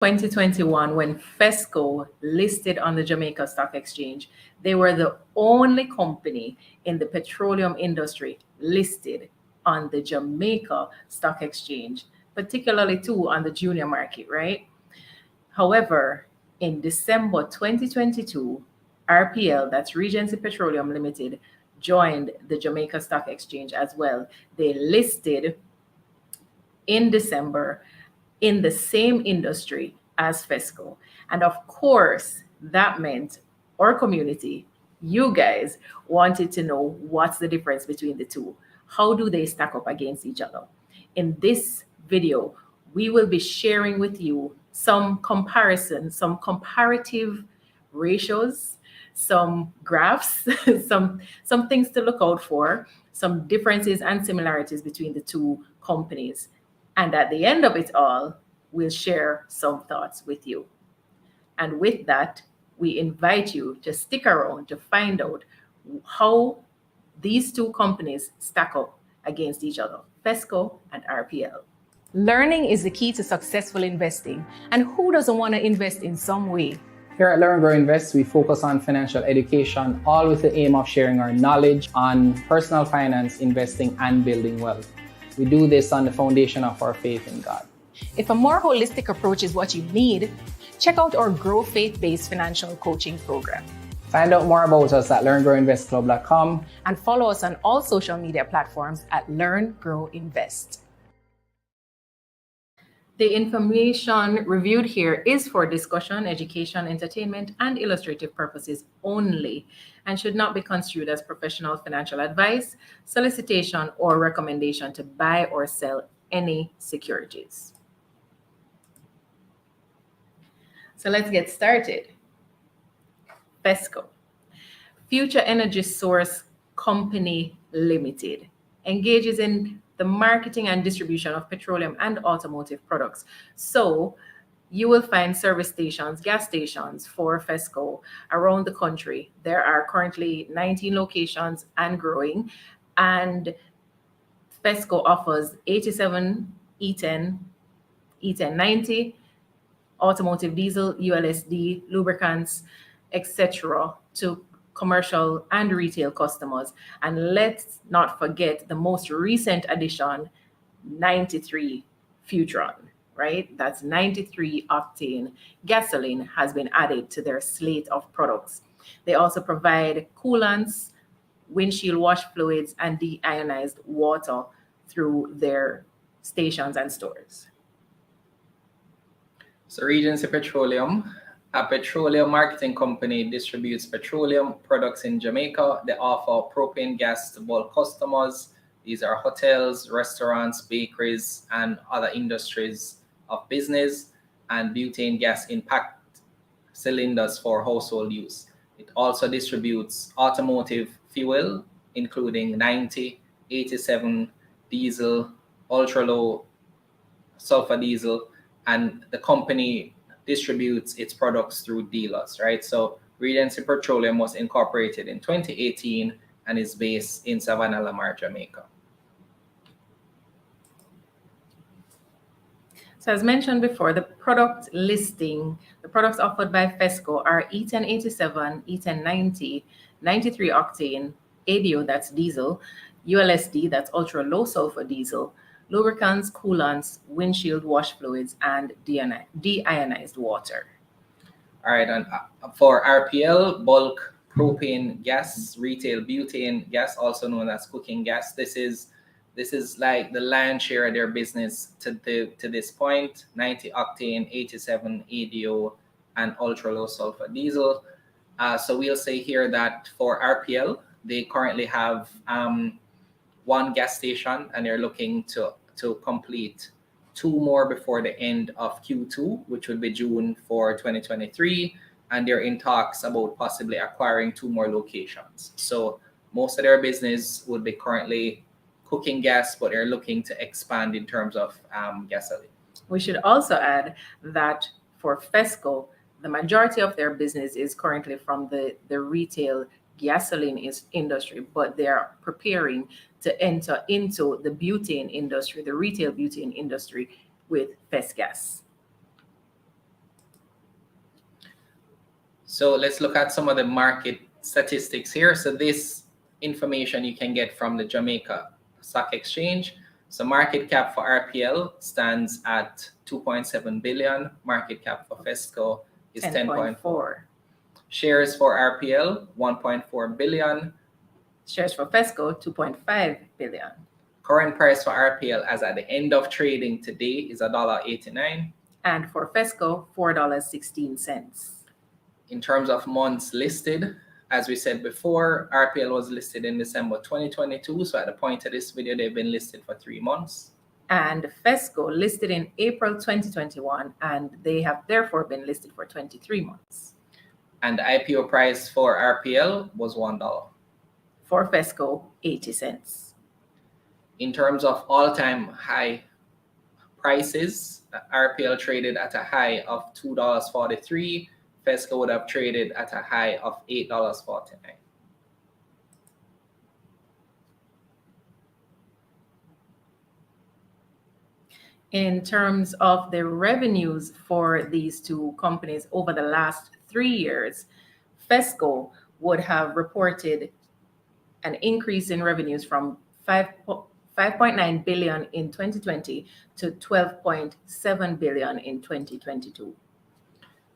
2021, when Fesco listed on the Jamaica Stock Exchange, they were the only company in the petroleum industry listed on the Jamaica Stock Exchange, particularly too on the junior market, right? However, in December 2022, RPL, that's Regency Petroleum Limited, joined the Jamaica Stock Exchange as well. They listed in December in the same industry as Fesco. And of course, that meant our community, you guys, wanted to know what's the difference between the two. How do they stack up against each other? In this video, we will be sharing with you some comparison, some comparative ratios, some graphs, some things to look out for, some differences and similarities between the two companies. And at the end of it all, we'll share some thoughts with you. And with that, we invite you to stick around to find out how these two companies stack up against each other, Fesco and RPL. Learning is the key to successful investing. And who doesn't want to invest in some way? Here at L.E.A.R.N Grow Invest, we focus on financial education, all with the aim of sharing our knowledge on personal finance, investing, and building wealth. We do this on the foundation of our faith in God. If a more holistic approach is what you need, check out our Grow Faith-based financial coaching program. Find out more about us at learngrowinvestclub.com and follow us on all social media platforms at Learn, Grow, Invest. The information reviewed here is for discussion, education, entertainment, and illustrative purposes only, and should not be construed as professional financial advice, solicitation, or recommendation to buy or sell any securities. So let's get started. Fesco, Future Energy Source Company Limited, engages in the marketing and distribution of petroleum and automotive products. So you will find service stations, gas stations for Fesco around the country. There are currently 19 locations and growing. And Fesco offers 87 E10, E1090, automotive diesel, ULSD, lubricants, etc. to commercial and retail customers. And let's not forget the most recent addition, 93 Futron, right? That's 93 octane gasoline has been added to their slate of products. They also provide coolants, windshield wash fluids, and deionized water through their stations and stores. So Regency Petroleum, a petroleum marketing company, distributes petroleum products in Jamaica. They offer propane gas to bulk customers. These are hotels, restaurants, bakeries, and other industries of business, and butane gas in packed cylinders for household use. It also distributes automotive fuel, including 90, 87 diesel, ultra-low sulfur diesel, and the company distributes its products through dealers, right? So Regency Petroleum was incorporated in 2018 and is based in Savannah, Lamar, Jamaica. So as mentioned before, the product listing, the products offered by Fesco are E1087, E1090, 93 octane, ADO, that's diesel, ULSD, that's ultra low sulfur diesel, lubricants, coolants, windshield wash fluids, and deionized water. All right, and for RPL, bulk propane gas, retail butane gas, also known as cooking gas. This is like the lion's share of their business to this point: 90 octane, 87 ADO, and ultra low sulfur diesel. So we'll say here that for RPL, they currently have one gas station, and they're looking to complete two more before the end of Q2, which would be June for 2023. And they're in talks about possibly acquiring two more locations. So most of their business would be currently cooking gas, but they're looking to expand in terms of gasoline. We should also add that for Fesco, the majority of their business is currently from the retail gasoline industry, but they are preparing to enter into the butane industry, the retail butane industry with Fesgas. So let's look at some of the market statistics here. So this information you can get from the Jamaica Stock Exchange. So market cap for RPL stands at 2.7 billion. Market cap for FESCO is 10.4. Shares for RPL, 1.4 billion. Shares for FESCO, 2.5 billion. Current price for RPL as at the end of trading today is $1.89. And for FESCO, $4.16. In terms of months listed, as we said before, RPL was listed in December 2022. So at the point of this video, they've been listed for 3 months. And FESCO listed in April 2021, and they have therefore been listed for 23 months. And the IPO price for RPL was $1. For FESCO, 80 cents. In terms of all-time high prices, RPL traded at a high of $2.43. FESCO would have traded at a high of $8.49. In terms of the revenues for these two companies over the last 3 years, FESCO would have reported an increase in revenues from 5.9 billion in 2020 to 12.7 billion in 2022.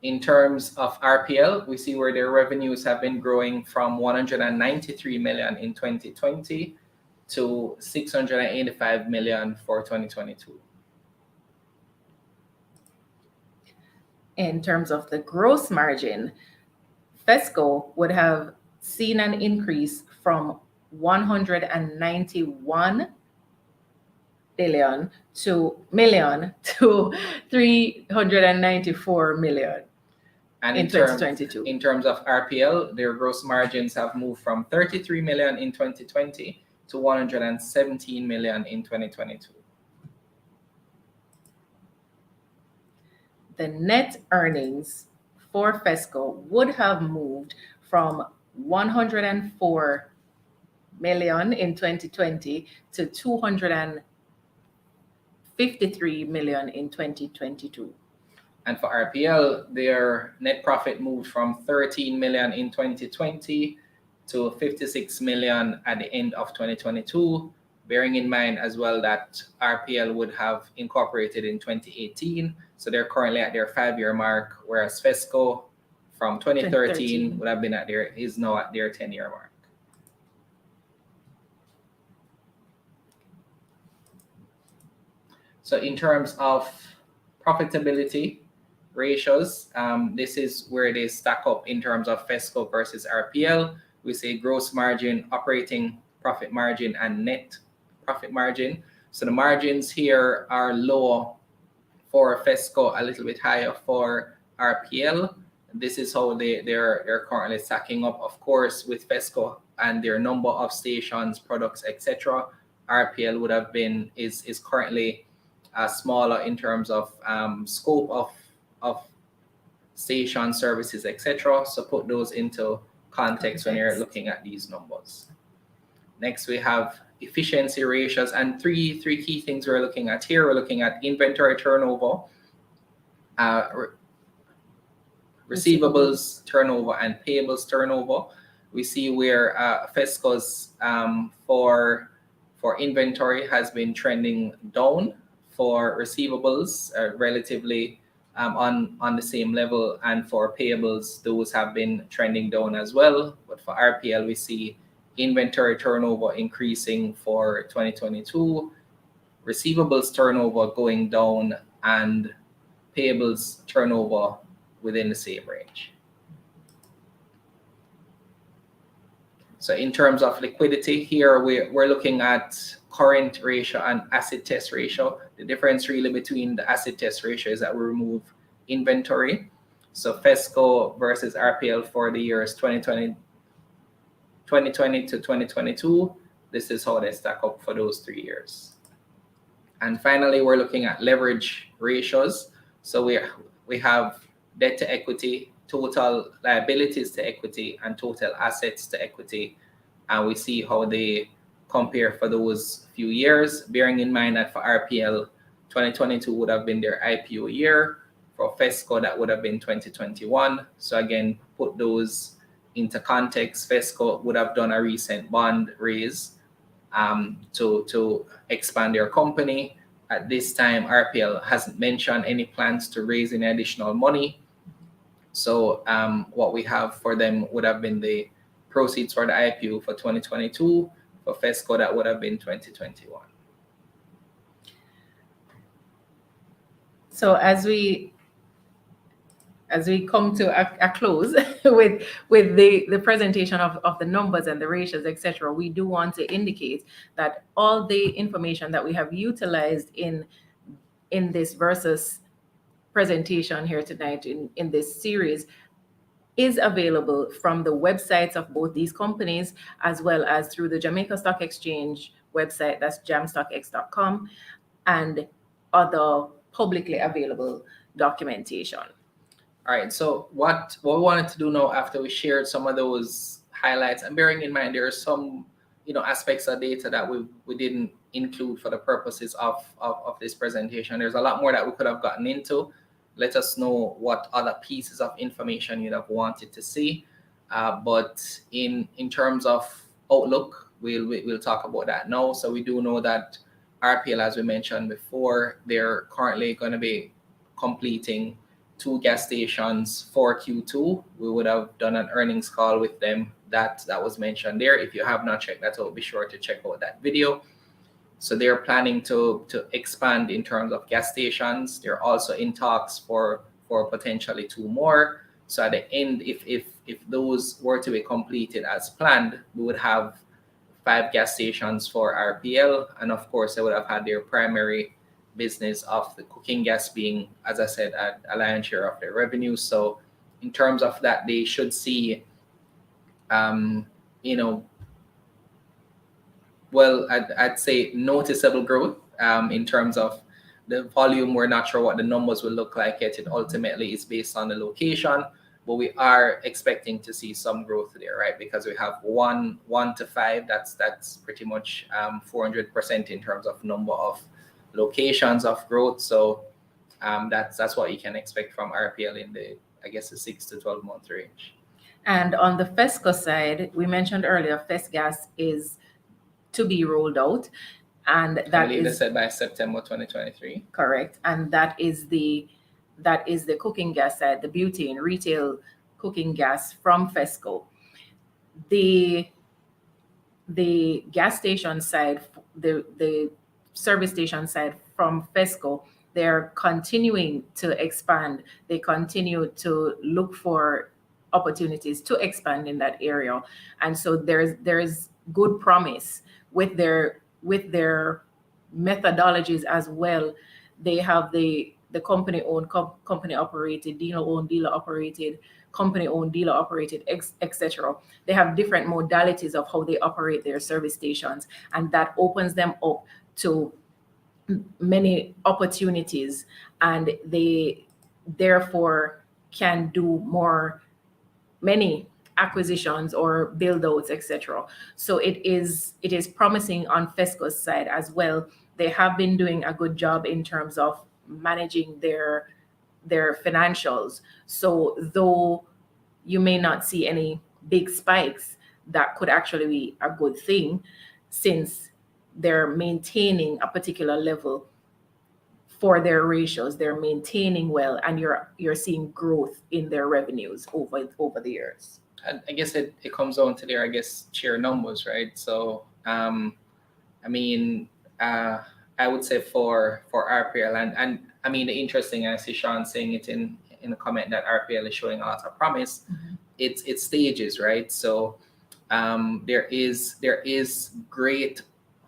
In terms of RPL, we see where their revenues have been growing from 193 million in 2020 to 685 million for 2022. In terms of the gross margin, FESCO would have seen an increase from 191 million to 394 million in 2022. In terms of RPL, their gross margins have moved from 33 million in 2020 to 117 million in 2022. The net earnings for FESCO would have moved from 104 million in 2020 to 253 million in 2022. And for RPL, their net profit moved from 13 million in 2020 to 56 million at the end of 2022, bearing in mind as well that RPL would have incorporated in 2018. So they're currently at their 5-year mark, whereas FESCO from 2013 would have been is now at their 10-year mark. So in terms of profitability ratios, this is where they stack up in terms of FESCO versus RPL. We say gross margin, operating profit margin, and net profit margin. So the margins here are lower for FESCO, a little bit higher for RPL. This is how they're currently stacking up. Of course, with FESCO and their number of stations, products, etc., RPL would have been is currently smaller in terms of scope of station services, etc. So put those into context when you're looking at these numbers. Next, we have efficiency ratios, and three key things we're looking at here. We're looking at inventory turnover, receivables turnover, and payables turnover. We see where FESCO's for inventory has been trending down. For receivables, relatively on the same level, and for payables, those have been trending down as well. But for RPL, we see inventory turnover increasing for 2022, receivables turnover going down, and payables turnover within the same range. So in terms of liquidity, here we're looking at current ratio and acid test ratio. The difference really between the acid test ratio is that we remove inventory. So FESCO versus RPL for the years 2020 to 2022, this is how they stack up for those 3 years. And finally, we're looking at leverage ratios. So we have debt to equity, total liabilities to equity, and total assets to equity. And we see how they compare for those few years, bearing in mind that for RPL, 2022 would have been their IPO year. For FESCO, that would have been 2021. So again, put those into context. FESCO would have done a recent bond raise to expand their company. At this time, RPL hasn't mentioned any plans to raise any additional money. So what we have for them would have been the proceeds for the IPO for 2022. For FESCO, that would have been 2021. So as we come to a close with the presentation of the numbers and the ratios, etc., we do want to indicate that all the information that we have utilized in this versus presentation here tonight in this series is available from the websites of both these companies, as well as through the Jamaica Stock Exchange website, that's jamstockx.com, and other publicly available documentation. All right, so what we wanted to do now, after we shared some of those highlights, and bearing in mind there are some aspects of data that we didn't include for the purposes of this presentation. There's a lot more that we could have gotten into. Let us know what other pieces of information you'd have wanted to see. But in terms of outlook, we'll talk about that now. So we do know that RPL, as we mentioned before, they're currently going to be completing 2 gas stations for Q2. We would have done an earnings call with them that was mentioned there. If you have not checked that out, be sure to check out that video. So they're planning to expand in terms of gas stations. They're also in talks for potentially 2 more. So at the end, if those were to be completed as planned, we would have 5 gas stations for RPL, and of course they would have had their primary business of the cooking gas being, as I said, a lion's share of their revenue. So in terms of that, they should see, well, I'd say noticeable growth in terms of the volume. We're not sure what the numbers will look like yet. It ultimately is based on the location, but we are expecting to see some growth there, right? Because we have 1 to 5. That's pretty much 400% in terms of number of locations of growth. So that's what you can expect from RPL in the, I guess, the 6 to 12 month range. And on the FESCO side, we mentioned earlier, FESGAS is to be rolled out, and that I believe they is said by September 2023. correct. And that is the cooking gas side, the butane retail cooking gas from FESCO. The gas station side, the service station side from FESCO, they're continuing to expand. They continue to look for opportunities to expand in that area, and so there's good promise with their methodologies as well. They have the company owned, company operated, dealer owned, dealer operated, company owned, dealer operated, etc. They have different modalities of how they operate their service stations, and that opens them up to many opportunities, and they therefore can do many acquisitions or build outs, etc. So it is promising on FESCO's side as well. They have been doing a good job in terms of managing their financials. So though you may not see any big spikes, that could actually be a good thing, since they're maintaining a particular level for their ratios. They're maintaining well, and you're seeing growth in their revenues over the years. I guess it comes down to their, I guess, share numbers, right? So I would say for RPL, and I mean, the interesting, I see Sean saying it in a comment that RPL is showing a lot of promise. Mm-hmm. It's stages, right? So there is great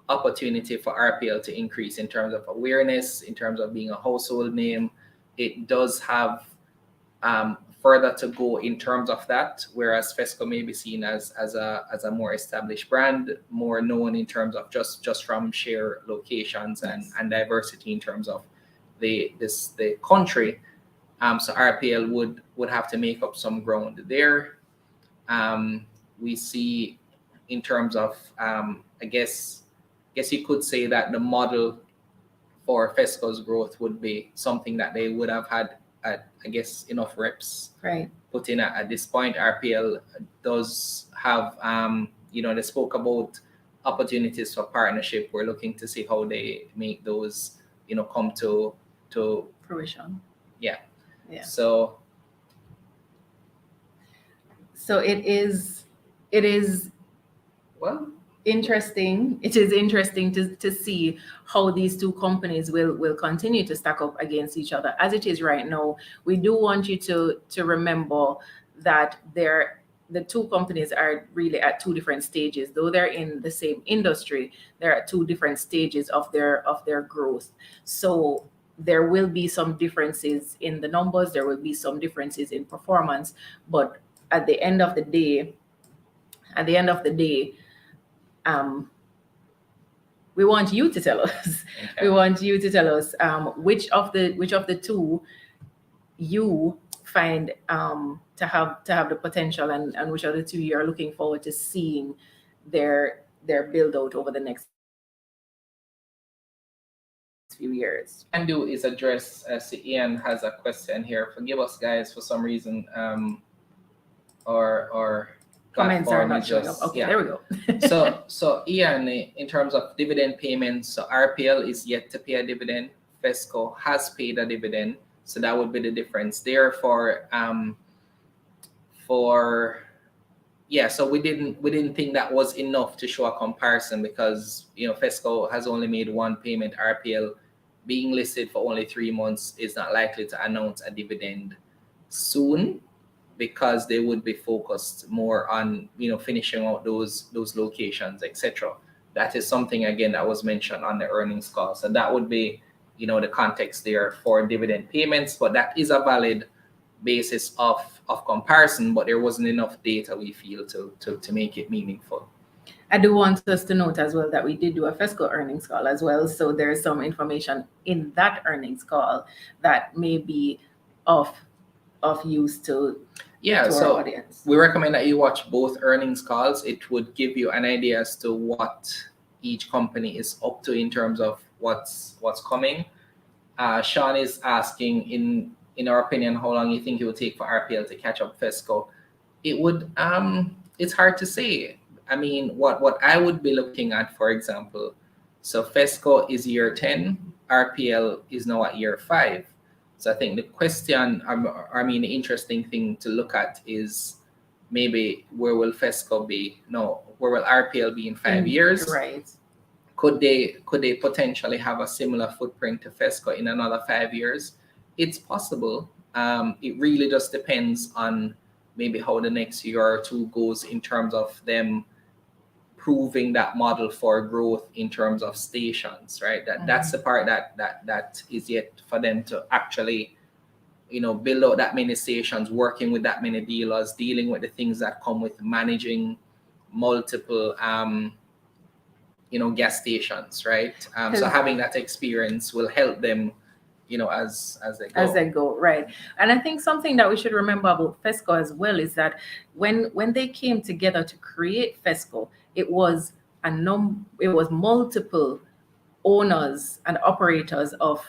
opportunity for RPL to increase in terms of awareness, in terms of being a household name. It does have further to go in terms of that, whereas FESCO may be seen as a more established brand, more known in terms of just from share locations and diversity in terms of the country. So RPL would have to make up some ground there. We see in terms of I guess you could say that the model for FESCO's growth would be something that they would have had I guess enough reps Right. put in at this point. RPL does have they spoke about opportunities for partnership. We're looking to see how they make those come to Fruition. yeah. Yeah. So So it is well, interesting. It is interesting to see how these two companies will continue to stack up against each other. As it is right now, we do want you to remember that the two companies are really at two different stages. Though they're in the same industry, they're at two different stages of their growth. So there will be some differences in the numbers, there will be some differences in performance, but at the end of the day, at the end of the day, um, we want you to tell us. okay. We want you to tell us which of the two you find to have the potential, and which of the two you are looking forward to seeing their build out over the next few years. Can do is address Ian has a question here. Forgive us guys, for some reason our Comments are platform not is showing up. just Okay, there we go. so Ian, in terms of dividend payments, so RPL is yet to pay a dividend. Fesco has paid a dividend, so that would be the difference there for yeah. So we didn't think that was enough to show a comparison, because Fesco has only made one payment. RPL, being listed for only 3 months, is not likely to announce a dividend soon, because they would be focused more on finishing out those locations, etc. That is something again that was mentioned on the earnings call. So that would be the context there for dividend payments, but that is a valid basis of comparison, but there wasn't enough data, we feel, to make it meaningful. I do want us to note as well that we did do a FESCO earnings call as well. So there's some information in that earnings call that may be of use to our So audience. we recommend that you watch both earnings calls. It would give you an idea as to what each company is up to in terms of what's coming. Sean is asking, in our opinion, how long you think it would take for RPL to catch up Fesco. It would it's hard to say. I mean, what I would be looking at, for example, so Fesco is year 10, RPL is now at year 5. So I think the question, the interesting thing to look at is maybe where will Fesco be? No, where will RPL be in 5 years? Right. Could they potentially have a similar footprint to Fesco in another 5 years? It's possible. It really just depends on maybe how the next year or two goes in terms of them proving that model for growth in terms of stations, right? That's the part that is yet for them to actually build out that many stations, working with that many dealers, dealing with the things that come with managing multiple gas stations, right? So having that experience will help them as they go. Right. And I think something that we should remember about Fesco as well is that when they came together to create Fesco, it was multiple owners and operators of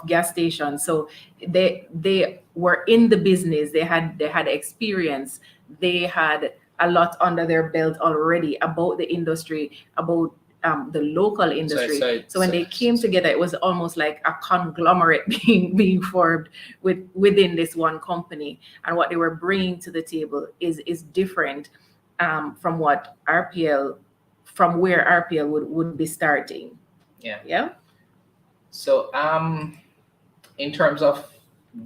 gas stations. So they were in the business, they had experience, they had a lot under their belt already about the industry, about the local industry. So when they came together, it was almost like a conglomerate being formed within this one company. And what they were bringing to the table is different from what RPL, from where RPL would be starting. Yeah. So in terms of,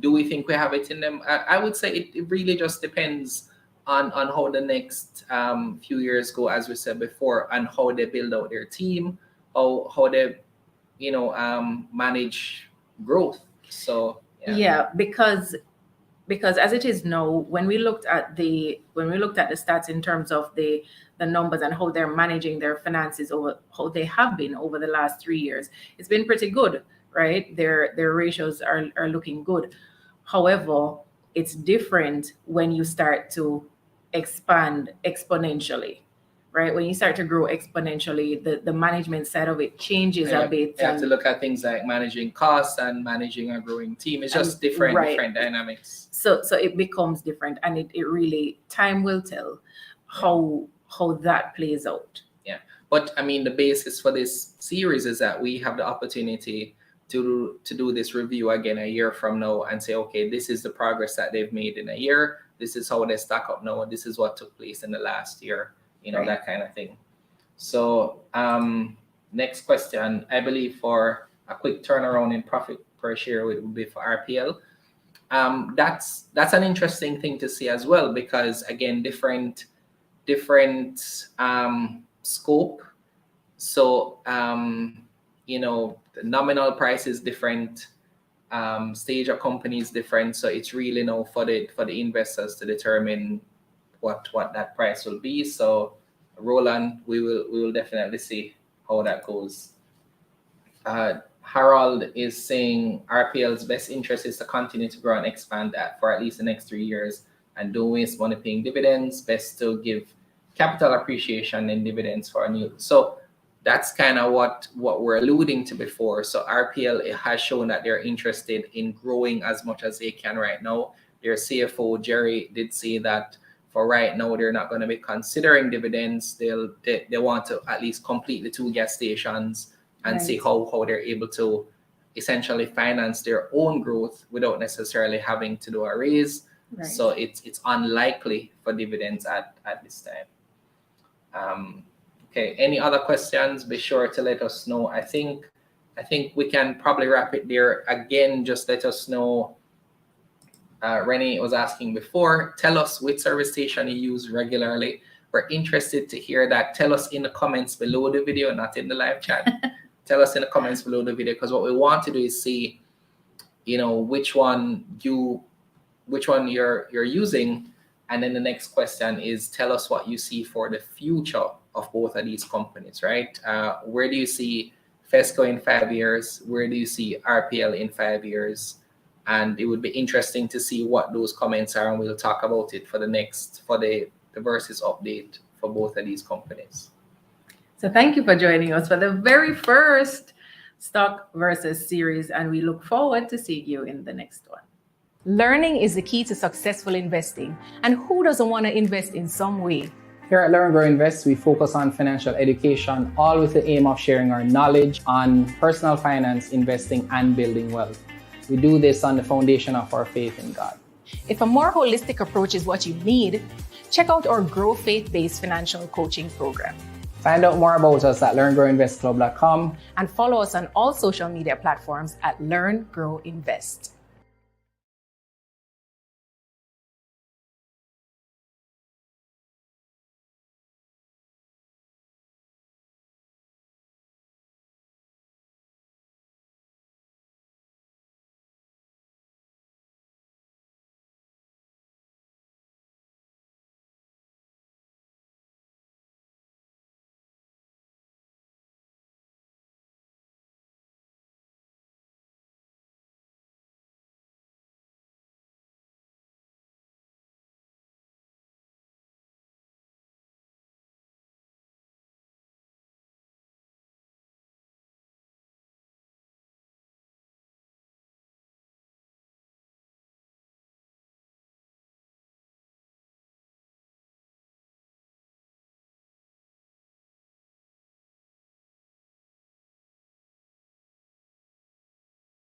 do we think we have it in them? I would say it really just depends on how the next few years go, as we said before, and how they build out their team, how they manage growth. So because as it is now, when we looked at the stats in terms of the numbers and how they're managing their finances, over how they have been over the last 3 years, it's been pretty good, right? Their ratios are looking good. However, it's different when you start to expand exponentially, right? When you start to grow exponentially, the management side of it changes a bit. You have to look at things like managing costs and managing a growing team. It's just different dynamics. So it becomes different, and it really, time will tell how that plays out. Yeah. But I mean, the basis for this series is that we have the opportunity to do this review again a year from now and say, okay, this is the progress that they've made in a year. This is how they stack up now. And this is what took place in the last year, that kind of thing. So next question, I believe for a quick turnaround in profit per share would be for RPL. That's an interesting thing to see as well, because again, different scope. So the nominal price is different, stage of company is different. So it's really now for the investors to determine what that price will be. So Roland, we will definitely see how that goes. Harold is saying RPL's best interest is to continue to grow and expand that for at least the next 3 years and don't waste money paying dividends. Best to give capital appreciation and dividends for a new. So that's kind of what we're alluding to before. So RPL has shown that they're interested in growing as much as they can right now. Their CFO, Jerry, did say that for right now, they're not going to be considering dividends. They want to at least complete the 2 gas stations and see how they're able to essentially finance their own growth without necessarily having to do a raise. Right. So it's unlikely for dividends at this time. Okay, any other questions? Be sure to let us know. I think we can probably wrap it there. Again, just let us know. Renee was asking before, tell us which service station you use regularly. We're interested to hear that. Tell us in the comments below the video, not in the live chat. Tell us in the comments below the video, because what we want to do is see, which one you're using. And then the next question is, tell us what you see for the future of both of these companies, right? Where do you see FESCO in 5 years? Where do you see RPL in 5 years? And it would be interesting to see what those comments are, and we'll talk about it for the versus update for both of these companies. So thank you for joining us for the very first stock versus series, and we look forward to seeing you in the next one. Learning is the key to successful investing, and who doesn't want to invest in some way? Here at L.E.A.R.N. Grow Invest, we focus on financial education, all with the aim of sharing our knowledge on personal finance, investing, and building wealth. We do this on the foundation of our faith in God. If a more holistic approach is what you need, check out our Grow Faith-based financial coaching program. Find out more about us at learngrowinvestclub.com and follow us on all social media platforms at L.E.A.R.N. Grow Invest.